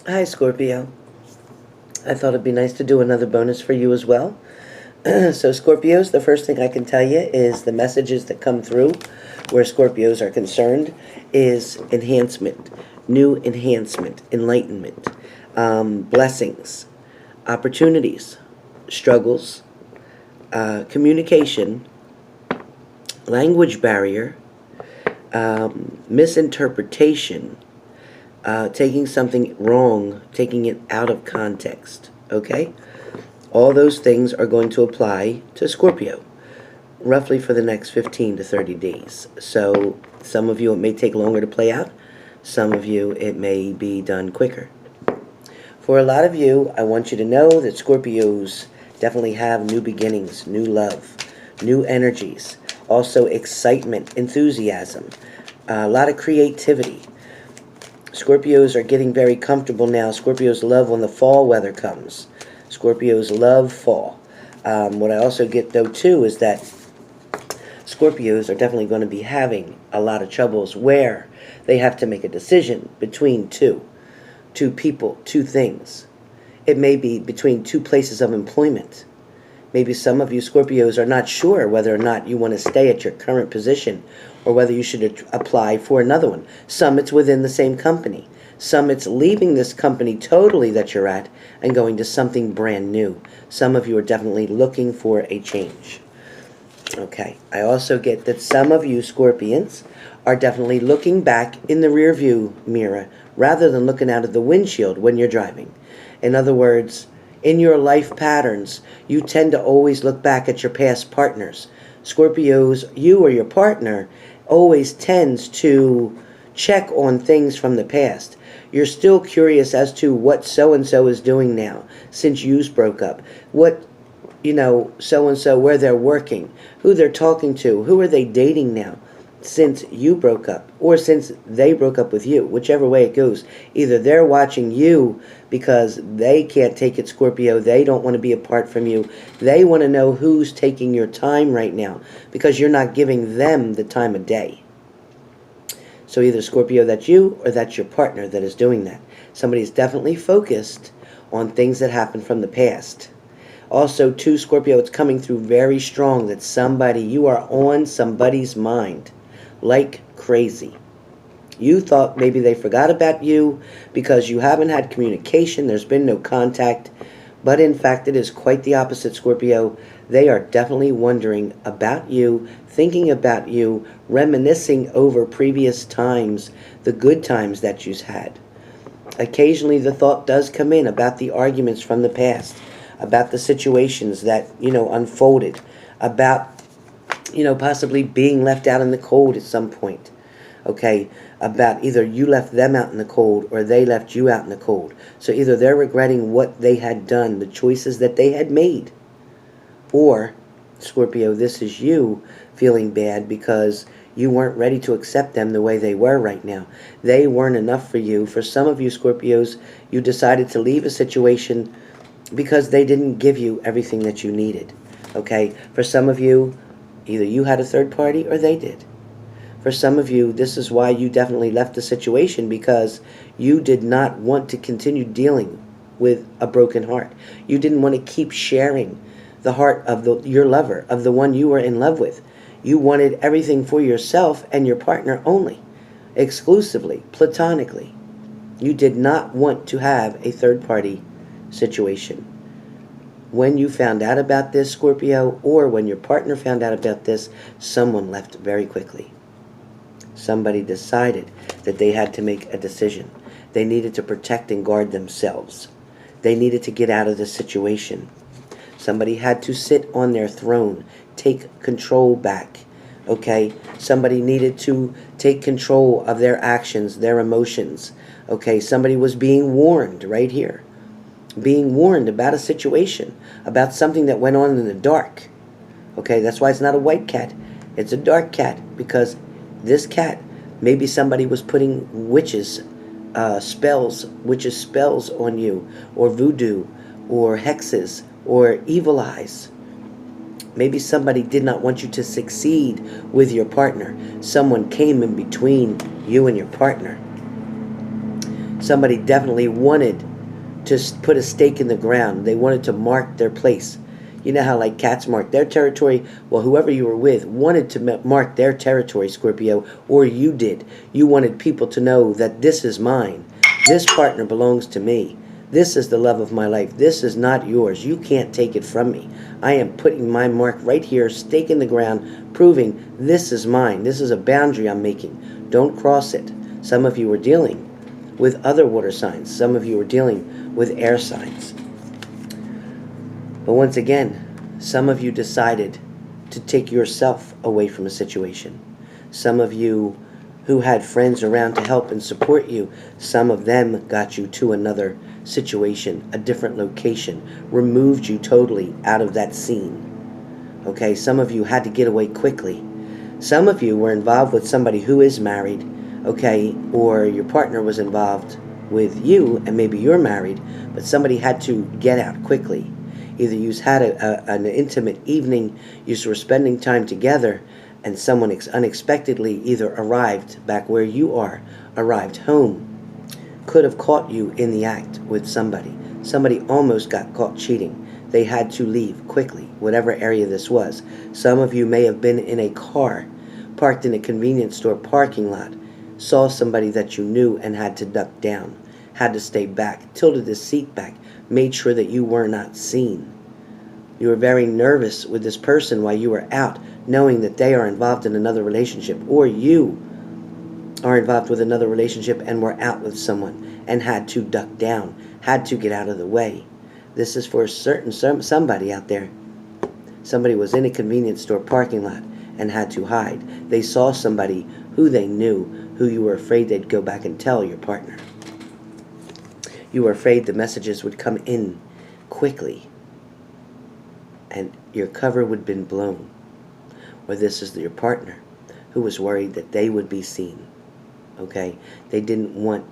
Hi, Scorpio. I thought it'd be nice to do another bonus for you as well. So, Scorpios, the first thing I can tell you is the messages that come through where Scorpios are concerned is enhancement, new enhancement, enlightenment, blessings, opportunities, struggles, communication, language barrier, misinterpretation, taking something wrong, taking it out of context, okay? All those things are going to apply to Scorpio, roughly for the next 15 to 30 days. So some of you it may take longer to play out, some of you it may be done quicker. For a lot of you, I want you to know that Scorpios definitely have new beginnings, new love, new energies, also excitement, enthusiasm, a lot of creativity. Scorpios are getting very comfortable now. Scorpios love when the fall weather comes. Scorpios love fall. What I also get, though, too, is that Scorpios are definitely going to be having a lot of troubles where they have to make a decision between two people, two things. It may be between two places of employment. Maybe some of you Scorpios are not sure whether or not you want to stay at your current position or whether you should apply for another one. Some it's within the same company. Some it's leaving this company totally that you're at and going to something brand new. Some of you are definitely looking for a change. Okay, I also get that some of you Scorpions are definitely looking back in the rear view mirror rather than looking out of the windshield when you're driving. In other words, in your life patterns, you tend to always look back at your past partners. Scorpios, you or your partner, always tends to check on things from the past. You're still curious as to what so-and-so is doing now since you broke up. What, so-and-so, where they're working, who they're talking to, who are they dating now since you broke up or since they broke up with you, whichever way it goes. Either they're watching you because they can't take it, Scorpio. They don't want to be apart from you. They want to know who's taking your time right now because you're not giving them the time of day. So either Scorpio, that's you, or that's your partner that is doing that. Somebody's definitely focused on things that happened from the past. Also, too, Scorpio, it's coming through very strong that you are on somebody's mind like crazy. You thought maybe they forgot about you because you haven't had communication, there's been no contact, but in fact it is quite the opposite, Scorpio. They are definitely wondering about you, thinking about you, reminiscing over previous times, the good times that you've had. Occasionally the thought does come in about the arguments from the past, about the situations that, unfolded, about, possibly being left out in the cold at some point. Okay, about either you left them out in the cold or they left you out in the cold. So either they're regretting what they had done, the choices that they had made, or, Scorpio, this is you feeling bad because you weren't ready to accept them the way they were right now. They weren't enough for you. For some of you Scorpios, you decided to leave a situation because they didn't give you everything that you needed. Okay, for some of you, either you had a third party or they did. For some of you, this is why you definitely left the situation, because you did not want to continue dealing with a broken heart. You didn't want to keep sharing the heart of your lover, of the one you were in love with. You wanted everything for yourself and your partner only, exclusively, platonically. You did not want to have a third party situation. When you found out about this, Scorpio, or when your partner found out about this, someone left very quickly. Somebody decided that they had to make a decision. They needed to protect and guard themselves. They needed to get out of the situation. Somebody had to sit on their throne, take control back. Okay? Somebody needed to take control of their actions, their emotions. Okay? Somebody was being warned right here. Being warned about a situation, about something that went on in the dark. Okay? That's why it's not a white cat. It's a dark cat, because this cat, maybe somebody was putting witches spells on you, or voodoo, or hexes, or evil eyes. Maybe somebody did not want you to succeed with your partner. Someone came in between you and your partner. Somebody definitely wanted to put a stake in the ground. They wanted to mark their place. You know how like cats mark their territory? Well, whoever you were with wanted to mark their territory, Scorpio, or you did. You wanted people to know that this is mine. This partner belongs to me. This is the love of my life. This is not yours. You can't take it from me. I am putting my mark right here, stake in the ground, proving this is mine. This is a boundary I'm making. Don't cross it. Some of you were dealing with other water signs. Some of you were dealing with air signs. But once again, some of you decided to take yourself away from a situation. Some of you who had friends around to help and support you, some of them got you to another situation, a different location, removed you totally out of that scene. Okay, some of you had to get away quickly. Some of you were involved with somebody who is married, okay, or your partner was involved with you, and maybe you're married, but somebody had to get out quickly. Either you had an intimate evening, you were spending time together, and someone unexpectedly either arrived back where you are, arrived home, could have caught you in the act with somebody. Somebody almost got caught cheating. They had to leave quickly, whatever area this was. Some of you may have been in a car, parked in a convenience store parking lot, saw somebody that you knew and had to duck down, had to stay back, tilted the seat back, made sure that you were not seen. You were very nervous with this person while you were out, knowing that they are involved in another relationship, or you are involved with another relationship and were out with someone and had to duck down, had to get out of the way. This is for a certain somebody out there. Somebody was in a convenience store parking lot and had to hide. They saw somebody who they knew, who you were afraid they'd go back and tell your partner. You were afraid the messages would come in quickly and your cover would have been blown. Or this is your partner who was worried that they would be seen. Okay? They didn't want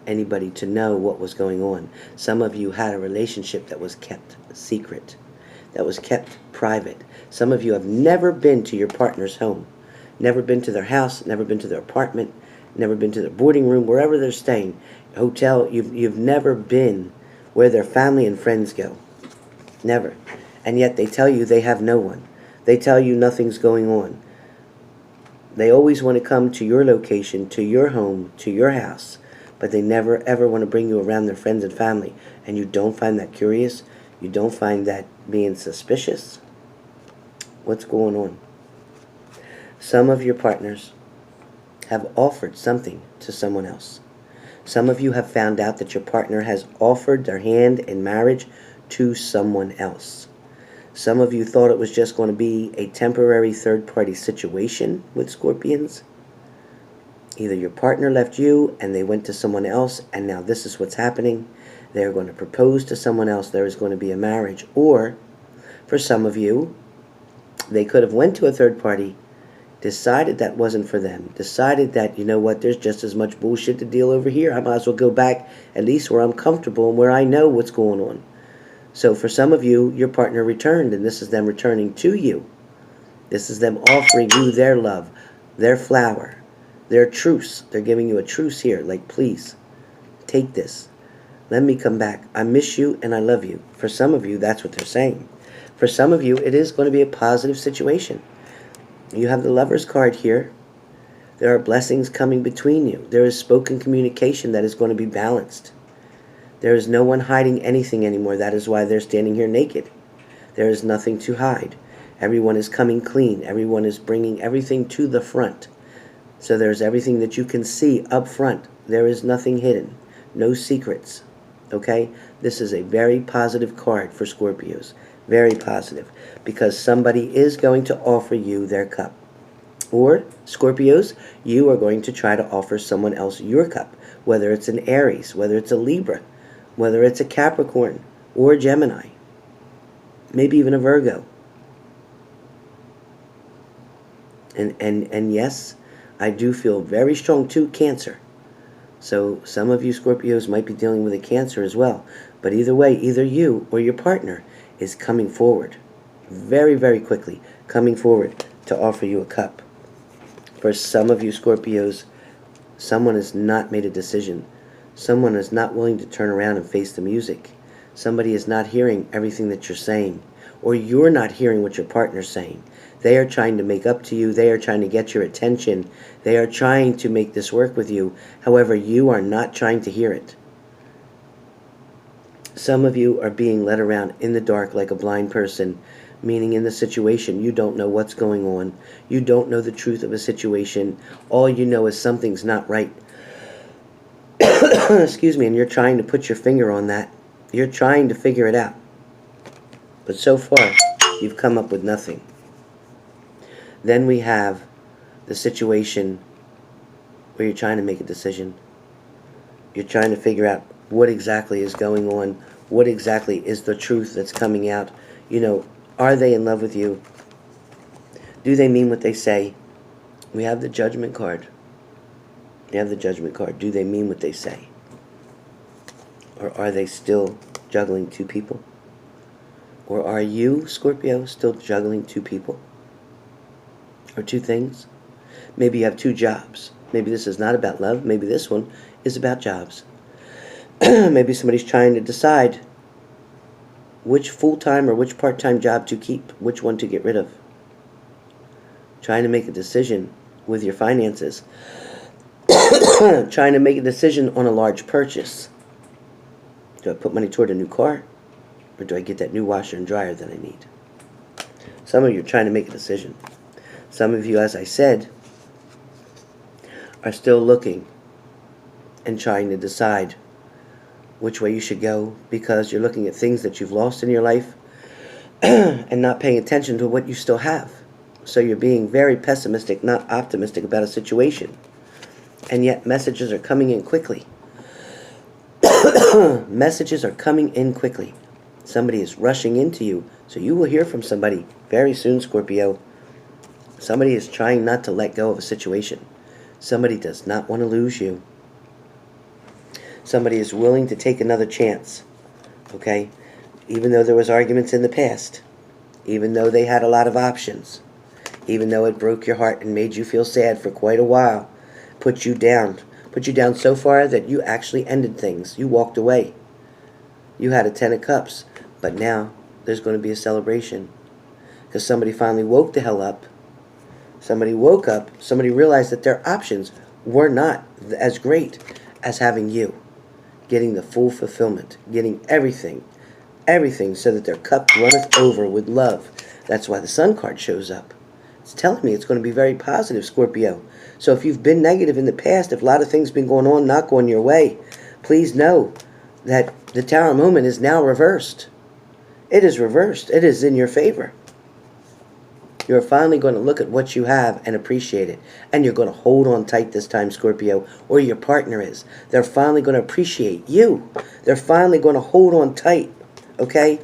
anybody to know what was going on. Some of you had a relationship that was kept secret, that was kept private. Some of you have never been to your partner's home, never been to their house, never been to their apartment, never been to their boarding room, wherever they're staying, hotel. You've never been where their family and friends go. Never. And yet they tell you they have no one. They tell you nothing's going on. They always want to come to your location, to your home, to your house, but they never ever want to bring you around their friends and family. And you don't find that curious? You don't find that being suspicious? What's going on? Some of your partners have offered something to someone else. Some of you have found out that your partner has offered their hand in marriage to someone else. Some of you thought it was just going to be a temporary third-party situation with Scorpions. Either your partner left you and they went to someone else, and now this is what's happening. They're going to propose to someone else. There is going to be a marriage. Or, for some of you, they could have went to a third party, decided that wasn't for them, decided that, you know what, there's just as much bullshit to deal over here. I might as well go back at least where I'm comfortable and where I know what's going on. So for some of you, your partner returned, and this is them returning to you. This is them offering you their love, their flower, their truce. They're giving you a truce here, like, please, take this. Let me come back. I miss you and I love you. For some of you, that's what they're saying. For some of you, it is going to be a positive situation. You have the Lover's card here. There are blessings coming between you. There is spoken communication that is going to be balanced. There is no one hiding anything anymore. That is why they're standing here naked. There is nothing to hide. Everyone is coming clean. Everyone is bringing everything to the front. So there's everything that you can see up front. There is nothing hidden. No secrets. Okay? This is a very positive card for Scorpios. Very positive. Because somebody is going to offer you their cup. Or, Scorpios, you are going to try to offer someone else your cup. Whether it's an Aries, whether it's a Libra, whether it's a Capricorn or a Gemini, maybe even a Virgo. And yes, I do feel very strong too, Cancer. So some of you Scorpios might be dealing with a Cancer as well. But either way, either you or your partner is coming forward very, very quickly, coming forward to offer you a cup. For some of you Scorpios, someone has not made a decision. Someone is not willing to turn around and face the music. Somebody is not hearing everything that you're saying, or you're not hearing what your partner's saying. They are trying to make up to you. They are trying to get your attention. They are trying to make this work with you. However, you are not trying to hear it. Some of you are being led around in the dark like a blind person, meaning in the situation you don't know what's going on. You don't know the truth of a situation. All you know is something's not right. Excuse me, and you're trying to put your finger on that. You're trying to figure it out. But so far, you've come up with nothing. Then we have the situation where you're trying to make a decision. You're trying to figure out what exactly is going on, what exactly is the truth that's coming out. You know, are they in love with you? Do they mean what they say? We have the Judgment card. You have the Judgment card. Do they mean what they say? Or are they still juggling two people? Or are you, Scorpio, still juggling two people? Or two things? Maybe you have two jobs. Maybe this is not about love. Maybe this one is about jobs. Maybe somebody's trying to decide which full-time or which part-time job to keep, which one to get rid of. Trying to make a decision with your finances. Trying to make a decision on a large purchase. Do I put money toward a new car? Or do I get that new washer and dryer that I need? Some of you are trying to make a decision. Some of you, as I said, are still looking and trying to decide which way you should go, because you're looking at things that you've lost in your life and not paying attention to what you still have. So you're being very pessimistic, not optimistic about a situation. And yet messages are coming in quickly. Messages are coming in quickly. Somebody is rushing into you, so you will hear from somebody very soon, Scorpio. Somebody is trying not to let go of a situation. Somebody does not want to lose you. Somebody is willing to take another chance, okay? Even though there was arguments in the past, even though they had a lot of options, even though it broke your heart and made you feel sad for quite a while, put you down so far that you actually ended things. You walked away. You had a 10 of Cups, but now there's going to be a celebration because somebody finally woke the hell up. Somebody woke up. Somebody realized that their options were not as great as having you. Getting the full fulfillment, getting everything so that their cup runneth over with love. That's why the Sun card shows up. It's telling me it's going to be very positive, Scorpio. So if you've been negative in the past, if a lot of things have been going on, not going your way, please know that the Tower moment is now reversed. It is reversed. It is in your favor. You're finally going to look at what you have and appreciate it. And you're going to hold on tight this time, Scorpio, or your partner is. They're finally going to appreciate you. They're finally going to hold on tight, okay?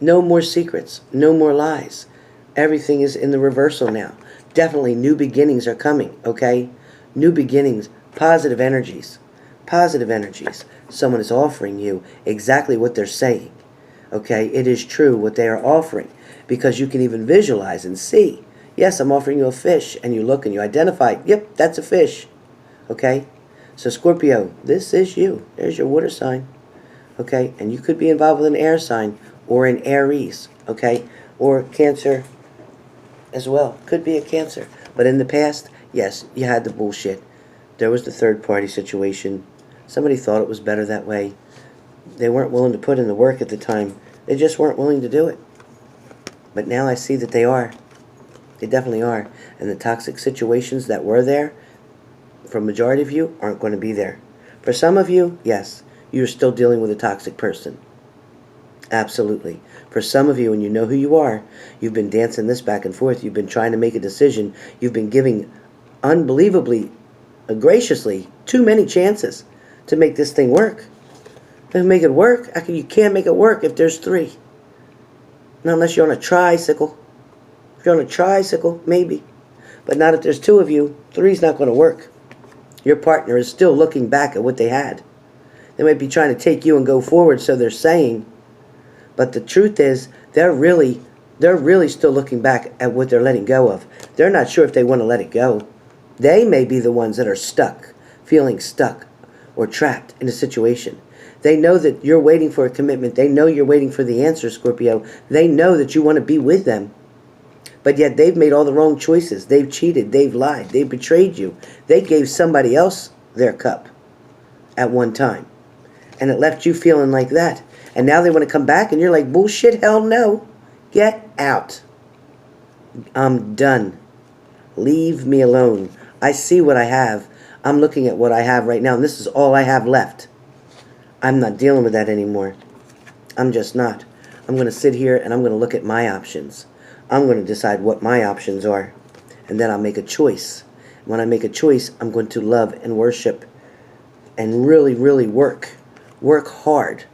No more secrets. No more lies. Everything is in the reversal now. Definitely new beginnings are coming, okay? New beginnings, positive energies. Positive energies. Someone is offering you exactly what they're saying, okay? It is true what they are offering. Because you can even visualize and see. Yes, I'm offering you a fish, and you look and you identify, yep, that's a fish. Okay? So Scorpio, this is you. There's your water sign. Okay? And you could be involved with an air sign or an Aries. Okay? Or Cancer as well. Could be a Cancer. But in the past, yes, you had the bullshit. There was the third party situation. Somebody thought it was better that way. They weren't willing to put in the work at the time. They just weren't willing to do it. But now I see that they are. They definitely are. And the toxic situations that were there, for a majority of you, aren't going to be there. For some of you, yes, you're still dealing with a toxic person. Absolutely. For some of you, and you know who you are, you've been dancing this back and forth. You've been trying to make a decision. You've been giving unbelievably, graciously, too many chances to make this thing work. To make it work, you can't make it work if there's three. Not unless you're on a tricycle. If you're on a tricycle, maybe. But not if there's two of you. Three's not going to work. Your partner is still looking back at what they had. They might be trying to take you and go forward, so they're saying. But the truth is, they're really still looking back at what they're letting go of. They're not sure if they want to let it go. They may be the ones that are stuck, feeling stuck, or trapped in a situation. They know that you're waiting for a commitment. They know you're waiting for the answer, Scorpio. They know that you want to be with them. But yet they've made all the wrong choices. They've cheated. They've lied. They've betrayed you. They gave somebody else their cup at one time. And it left you feeling like that. And now they want to come back and you're like, bullshit, hell no. Get out. I'm done. Leave me alone. I see what I have. I'm looking at what I have right now, and this is all I have left. I'm not dealing with that anymore. I'm just not. I'm going to sit here and I'm going to look at my options. I'm going to decide what my options are, and then I'll make a choice. When I make a choice, I'm going to love and worship and really, really work hard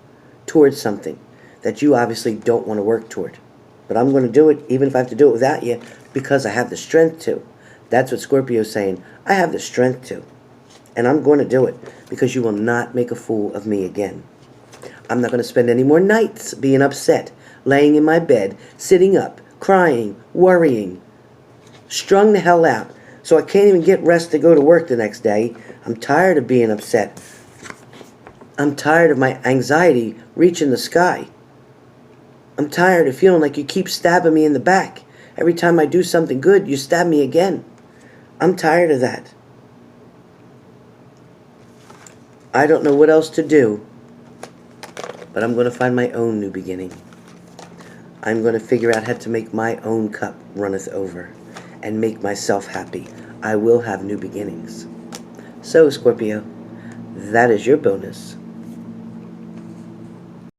towards something that you obviously don't want to work toward. But I'm going to do it, even if I have to do it without you, because I have the strength to. That's what Scorpio's saying. I have the strength to. And I'm going to do it, because you will not make a fool of me again. I'm not going to spend any more nights being upset, laying in my bed, sitting up, crying, worrying, strung the hell out, so I can't even get rest to go to work the next day. I'm tired of being upset. I'm tired of my anxiety reaching the sky. I'm tired of feeling like you keep stabbing me in the back. Every time I do something good, you stab me again. I'm tired of that. I don't know what else to do, but I'm going to find my own new beginning. I'm going to figure out how to make my own cup runneth over and make myself happy. I will have new beginnings. So, Scorpio, that is your bonus.